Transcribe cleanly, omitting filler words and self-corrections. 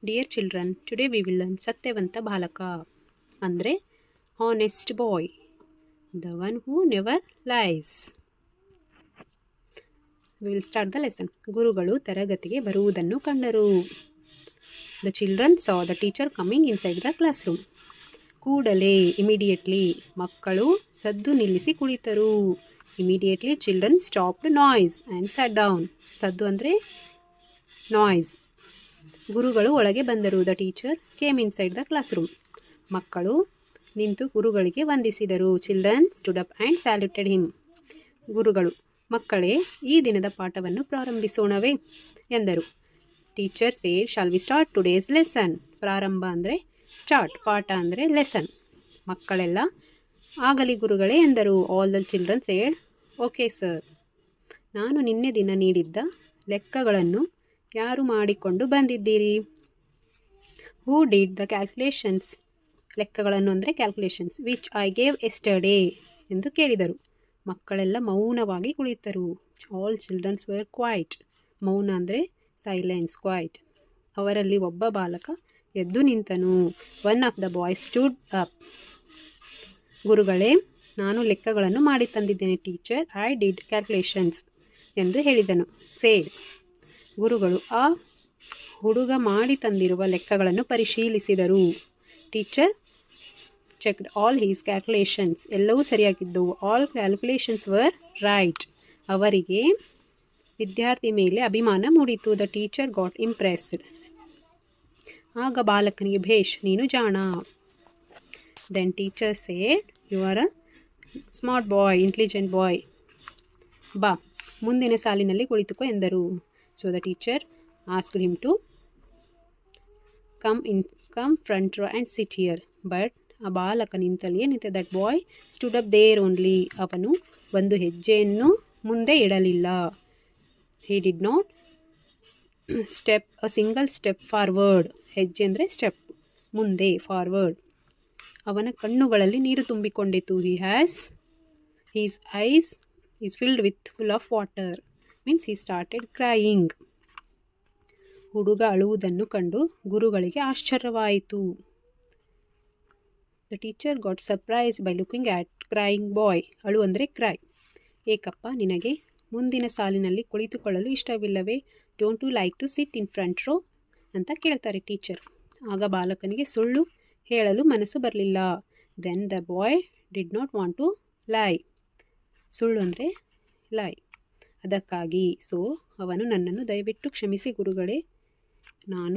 Dear children, today we will learn ಸತ್ಯವಂತ ಬಾಲಕ ಅಂದರೆ honest boy, the one who never lies. We will start the lesson. ಗುರುಗಳು ತರಗತಿಗೆ ಬರುವುದನ್ನು ಕಂಡರು. The children saw the teacher coming inside the classroom. ಕೂಡಲೇ, immediately, ಮಕ್ಕಳು ಸದ್ದು ನಿಲ್ಲಿಸಿ ಕುಳಿತರು. Immediately children stopped noise and sat down. ಸದ್ದು ಅಂದರೆ ನಾಯ್ಸ್. ಗುರುಗಳು ಒಳಗೆ ಬಂದರು. The teacher came inside the classroom. ಮಕ್ಕಳು ನಿಂತು ಗುರುಗಳಿಗೆ ವಂದಿಸಿದರು. Children stood up and ಸ್ಯಾಲ್ಯೂಟೆಡ್ him. ಗುರುಗಳು, ಮಕ್ಕಳೇ, ಈ ದಿನದ ಪಾಠವನ್ನು ಪ್ರಾರಂಭಿಸೋಣವೇ ಎಂದರು. Teacher said, shall we start today's lesson. ಪ್ರಾರಂಭ ಅಂದರೆ ಸ್ಟಾರ್ಟ್, ಪಾಠ ಅಂದರೆ ಲೆಸನ್. ಮಕ್ಕಳೆಲ್ಲ ಆಗಲಿ ಗುರುಗಳೇ ಎಂದರು. All the children said, okay sir. ನಾನು ನಿನ್ನೆ ದಿನ ನೀಡಿದ್ದ ಲೆಕ್ಕಗಳನ್ನು ಯಾರು ಮಾಡಿಕೊಂಡು ಬಂದಿದ್ದೀರಿ? Who did the calculations. ಲೆಕ್ಕಗಳನ್ನು ಅಂದರೆ calculations. Which I gave yesterday ಎಂದು ಕೇಳಿದರು. ಮಕ್ಕಳೆಲ್ಲ ಮೌನವಾಗಿ ಕುಳಿತರು. All childrens were quiet. ಮೌನ ಅಂದರೆ ಸೈಲೆನ್ಸ್, ಕ್ವೈಟ್. ಅವರಲ್ಲಿ ಒಬ್ಬ ಬಾಲಕ ಎದ್ದು ನಿಂತನು. One of the boys stood up. ಗುರುಗಳೇ, ನಾನು ಲೆಕ್ಕಗಳನ್ನು ಮಾಡಿ ತಂದಿದ್ದೇನೆ. ಟೀಚರ್, ಐ ಡಿಡ್ ಕ್ಯಾಲ್ಕುಲೇಷನ್ಸ್ ಎಂದು ಹೇಳಿದನು. ಸೇಡ್. ಗುರುಗಳು ಆ ಹುಡುಗ ಮಾಡಿ ತಂದಿರುವ ಲೆಕ್ಕಗಳನ್ನು ಪರಿಶೀಲಿಸಿದರು. Teacher checked all his calculations. ಎಲ್ಲವೂ ಸರಿಯಾಗಿದ್ದವು. All calculations were right. ಅವರಿಗೆ ವಿದ್ಯಾರ್ಥಿ ಮೇಲೆ ಅಭಿಮಾನ ಮೂಡಿತು. The teacher got impressed. ಆಗ ಬಾಲಕನಿಗೆ, ಭೇಷ್, ನೀನು ಜಾಣ. Then teacher said, you are a smart boy, intelligent boy. ಬಾ, ಮುಂದಿನ ಸಾಲಿನಲ್ಲಿ ಕುಳಿತುಕೋ ಎಂದರು. So the teacher asked him to come front row and sit here. But ಆ ಬಾಲಕ ನಿಂತಲ್ಲಿಯೇ ನಿಂತ. That boy stood up there only. ಅವನು ಒಂದು ಹೆಜ್ಜೆಯನ್ನು ಮುಂದೆ ಇಡಲಿಲ್ಲ. He did not step a single step forward. ಹೆಜ್ಜೆ ಅಂದರೆ ಸ್ಟೆಪ್, ಮುಂದೆ, ಫಾರ್ವರ್ಡ್. ಅವನ ಕಣ್ಣುಗಳಲ್ಲಿ ನೀರು ತುಂಬಿಕೊಂಡಿತು. His eyes is full of water. Means he started crying. ಹುಡುಗ ಅಳುವುದನ್ನು ಕಂಡು ಗುರುಗಳಿಗೆ ಆಶ್ಚರ್ಯವಾಯಿತು. The teacher got surprise by looking at crying boy. ಅಳು ಅಂದರೆ ಕ್ರೈ. ಏಕಪ್ಪ, ನಿನಗೆ ಮುಂದಿನ ಸಾಲಿನಲ್ಲಿ ಕುಳಿತುಕೊಳ್ಳಲು ಇಷ್ಟವಿಲ್ಲವೇ? Don't you like to sit in front row ಅಂತ ಕೇಳ್ತಾರೆ ಟೀಚರ್. ಆಗ ಬಾಲಕನಿಗೆ ಸುಳ್ಳು ಹೇಳಲು ಮನಸ್ಸು ಬರಲಿಲ್ಲ. Then the boy did not want to lie. ಸುಳ್ಳು ಅಂದರೆ ಲೈ. ಅದಕ್ಕಾಗಿ ಅವನು ನನ್ನನ್ನು ದಯವಿಟ್ಟು ಕ್ಷಮಿಸಿ ಗುರುಗಳೇ, ನಾನು